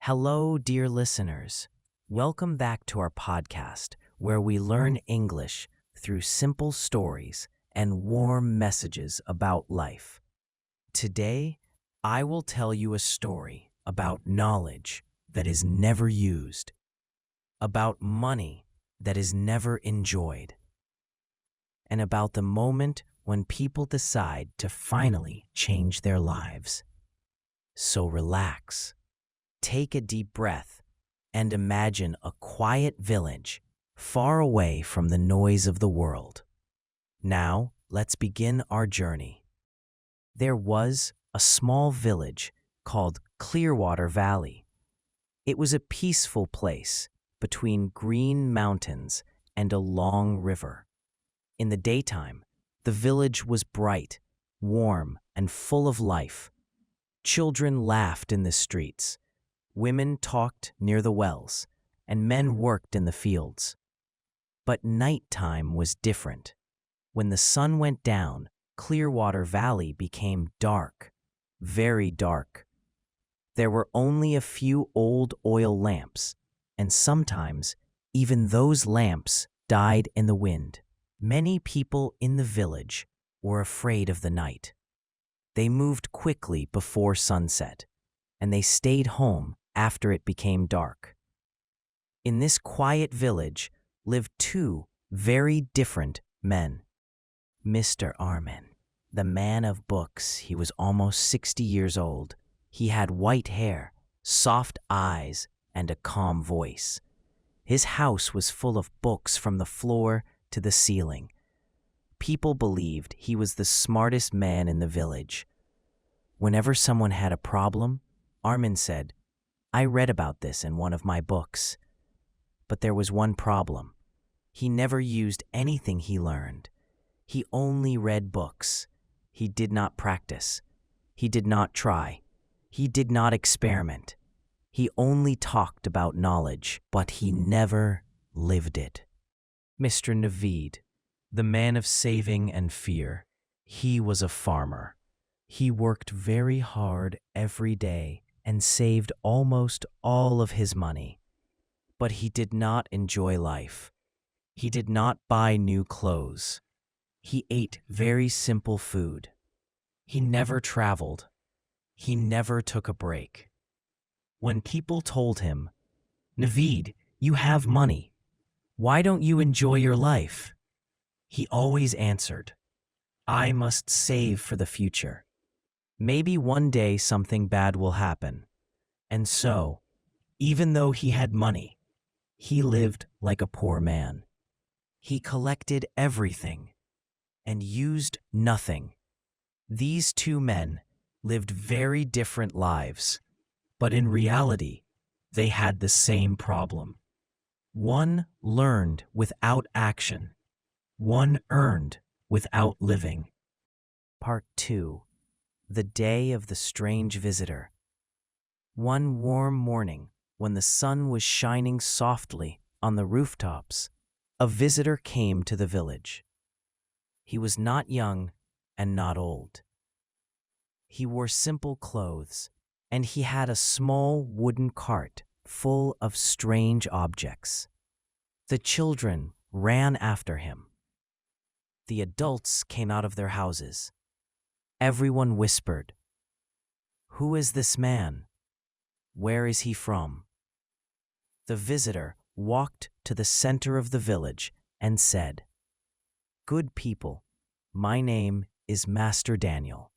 Hello, dear listeners. Welcome back to our podcast where we learn English through simple stories and warm messages about life. Today, I will tell you a story about knowledge that is never used, about money that is never enjoyed, and about the moment when people decide to finally change their lives. So relax. Take a deep breath and imagine a quiet village far away from the noise of the world. Now, let's begin our journey. There was a small village called Clearwater Valley. It was a peaceful place between green mountains and a long river. In the daytime, the village was bright, warm, and full of life. Children laughed in the streets. Women talked near the wells, and men worked in the fields. But nighttime was different. When the sun went down, Clearwater Valley became dark, very dark. There were only a few old oil lamps, and sometimes even those lamps died in the wind. Many people in the village were afraid of the night. They moved quickly before sunset, and they stayed home after it became dark. In this quiet village lived two very different men. Mr. Armin, the man of books, he was almost 60 years old. He had white hair, soft eyes, and a calm voice. His house was full of books from the floor to the ceiling. People believed he was the smartest man in the village. Whenever someone had a problem, Armin said, "I read about this in one of my books." But there was one problem. He never used anything he learned. He only read books. He did not practice. He did not try. He did not experiment. He only talked about knowledge, but he never lived it. Mr. Naveed, the man of saving and fear, he was a farmer. He worked very hard every day and saved almost all of his money. But he did not enjoy life. He did not buy new clothes. He ate very simple food. He never traveled. He never took a break. When people told him, "Naveed, you have money. Why don't you enjoy your life?" he always answered, "I must save for the future. Maybe one day something bad will happen." And so, even though he had money, he lived like a poor man. He collected everything and used nothing. These two men lived very different lives, but in reality, they had the same problem. One learned without action. One earned without living. Part 2. The Day of the Strange Visitor. One warm morning, when the sun was shining softly on the rooftops, a visitor came to the village. He was not young and not old. He wore simple clothes, and he had a small wooden cart full of strange objects. The children ran after him. The adults came out of their houses. Everyone whispered, "Who is this man? Where is he from?" The visitor walked to the center of the village and said, "Good people, my name is Master Daniel.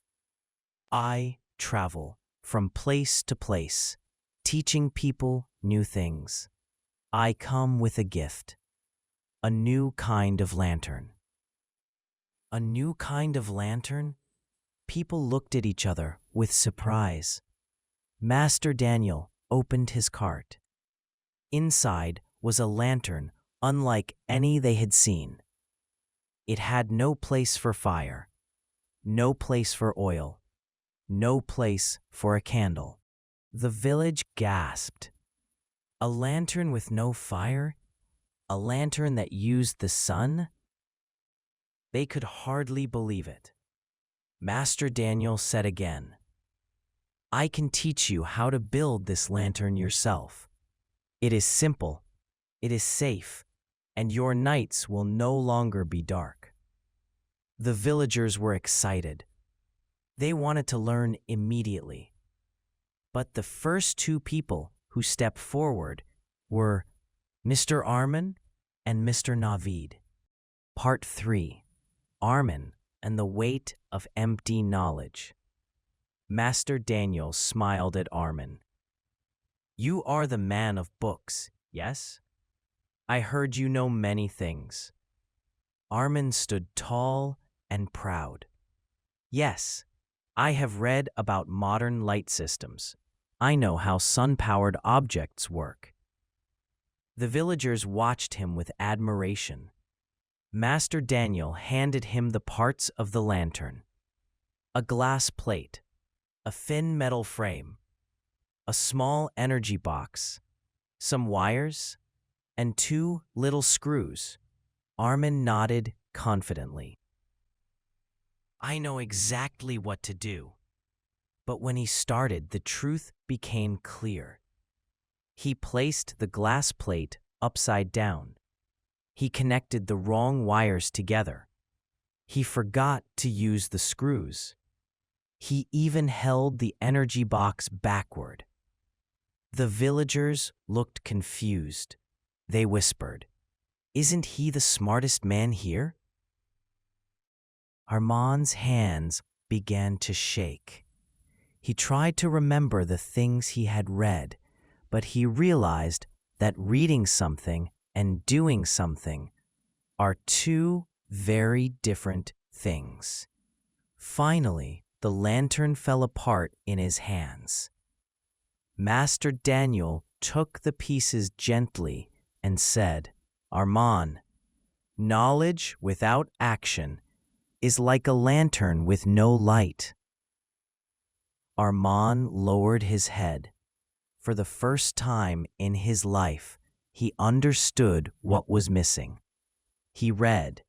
I travel from place to place, teaching people new things. I come with a gift, a new kind of lantern." A new kind of lantern? People looked at each other with surprise. Master Daniel opened his cart. Inside was a lantern unlike any they had seen. It had no place for fire, no place for oil, no place for a candle. The village gasped. A lantern with no fire? A lantern that used the sun? They could hardly believe it. Master Daniel said again, I can teach you how to build this lantern yourself. It is simple, it is safe, and your nights will no longer be dark." The villagers were excited. They wanted to learn immediately. But the first two people who stepped forward were Mr. Armin and Mr. Navid. Part 3. Armin and the Weight of Empty Knowledge. Master Daniel smiled at Armin. "You are the man of books, yes? I heard you know many things." Armin stood tall and proud. "Yes, I have read about modern light systems. I know how sun-powered objects work." The villagers watched him with admiration. Master Daniel handed him the parts of the lantern: a glass plate, a thin metal frame, a small energy box, some wires, and 2 little screws. Armin nodded confidently. "I know exactly what to do." But when he started, the truth became clear. He placed the glass plate upside down. He connected the wrong wires together. He forgot to use the screws. He even held the energy box backward. The villagers looked confused. They whispered, "Isn't he the smartest man here?" Armand's hands began to shake. He tried to remember the things he had read, but he realized that reading something and doing something are 2 very different things. Finally, the lantern fell apart in his hands. Master Daniel took the pieces gently and said, "Armand, knowledge without action is like a lantern with no light." Armand lowered his head. For the first time in his life, he understood what was missing. He read,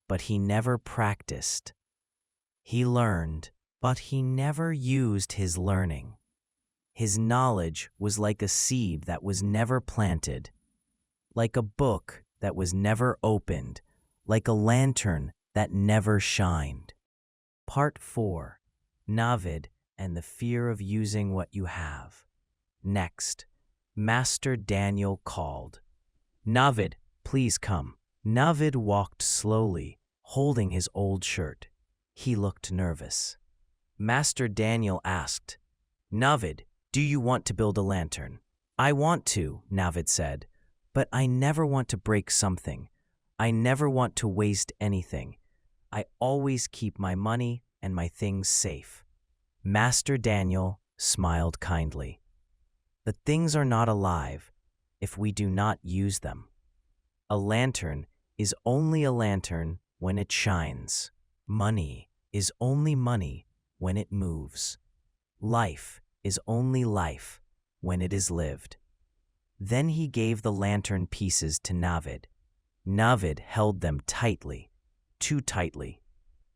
but he never practiced. He learned, but he never used his learning. His knowledge was like a seed that was never planted, like a book that was never opened, like a lantern that never shined. Part 4. Navid and the fear of using what you have. Next, Master Daniel called, "Navid, please come." Navid walked slowly, holding his old shirt. He looked nervous. Master Daniel asked, "Navid, do you want to build a lantern?" "I want to," Navid said, "but I never want to break something. I never want to waste anything. I always keep my money and my things safe." Master Daniel smiled kindly. "The things are not alive if we do not use them. A lantern is only a lantern when it shines. Money is only money when it moves. Life is only life when it is lived." Then he gave the lantern pieces to Navid. Navid held them tightly, too tightly.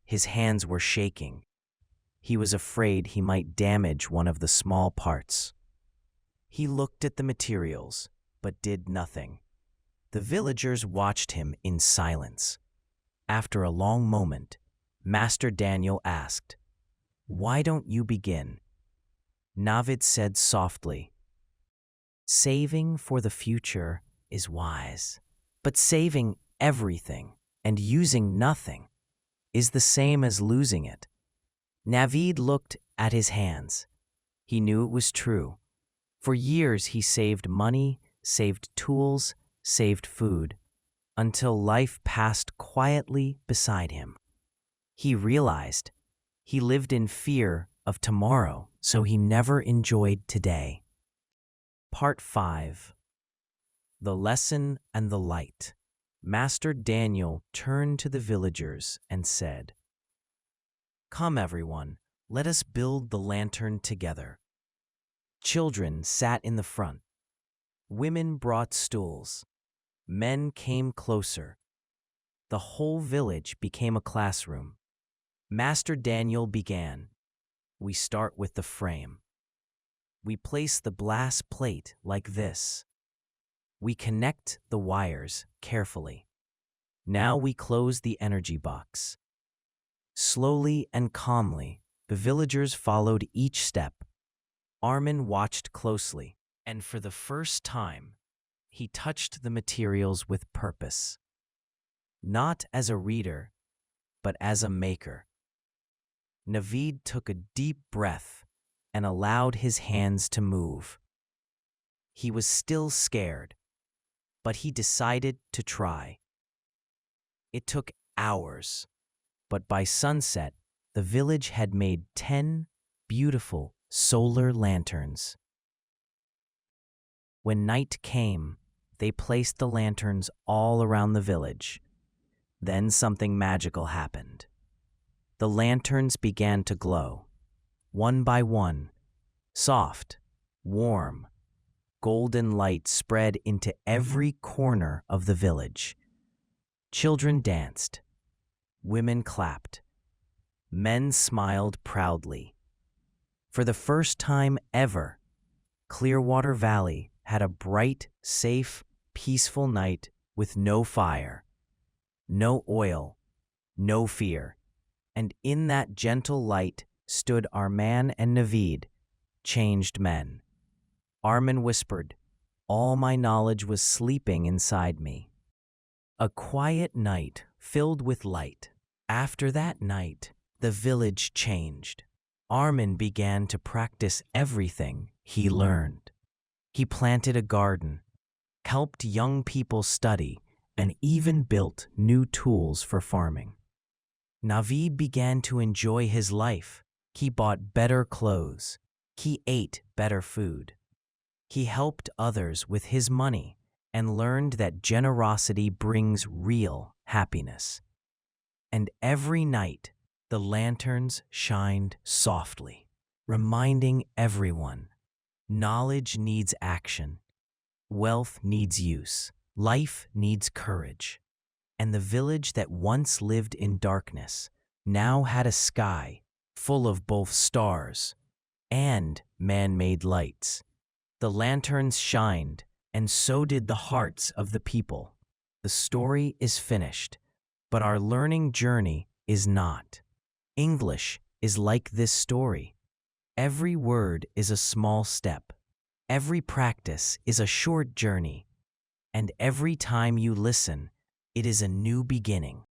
His hands were shaking. He was afraid he might damage one of the small parts. He looked at the materials, but did nothing. The villagers watched him in silence. After a long moment, Master Daniel asked, "Why don't you begin?" Navid said softly, "Saving for the future is wise, but saving everything and using nothing is the same as losing it." Navid looked at his hands. He knew it was true. For years he saved money, saved tools, saved food, until life passed quietly beside him. He realized he lived in fear of tomorrow, so he never enjoyed today. Part 5. The Lesson and the Light. Master Daniel turned to the villagers and said, "Come, everyone, let us build the lantern together." Children sat in the front. Women brought stools. Men came closer. The whole village became a classroom. Master Daniel began. "We start with the frame. We place the glass plate like this. We connect the wires carefully. Now we close the energy box. Slowly and calmly, the villagers followed each step. Armin watched closely, and for the first time, he touched the materials with purpose. Not as a reader, but as a maker. Naveed took a deep breath and allowed his hands to move. He was still scared, but he decided to try. It took hours, but by sunset, the village had made 10 beautiful solar lanterns. When night came, they placed the lanterns all around the village. Then something magical happened. The lanterns began to glow, one by one. Soft, warm, golden light spread into every corner of the village. Children danced. Women clapped. Men smiled proudly. For the first time ever, Clearwater Valley had a bright, safe, peaceful night with no fire, no oil, no fear. And in that gentle light stood Arman and Naveed, changed men. Armin whispered, "All my knowledge was sleeping inside me." A quiet night filled with light. After that night, the village changed. Armin began to practice everything he learned. He planted a garden, helped young people study, and even built new tools for farming. Naveed began to enjoy his life. He bought better clothes. He ate better food. He helped others with his money and learned that generosity brings real happiness. And every night, the lanterns shined softly, reminding everyone, knowledge needs action, wealth needs use, life needs courage. And the village that once lived in darkness now had a sky full of both stars and man-made lights. The lanterns shined, and so did the hearts of the people. The story is finished, but our learning journey is not. English is like this story. Every word is a small step. Every practice is a short journey. And every time you listen, it is a new beginning.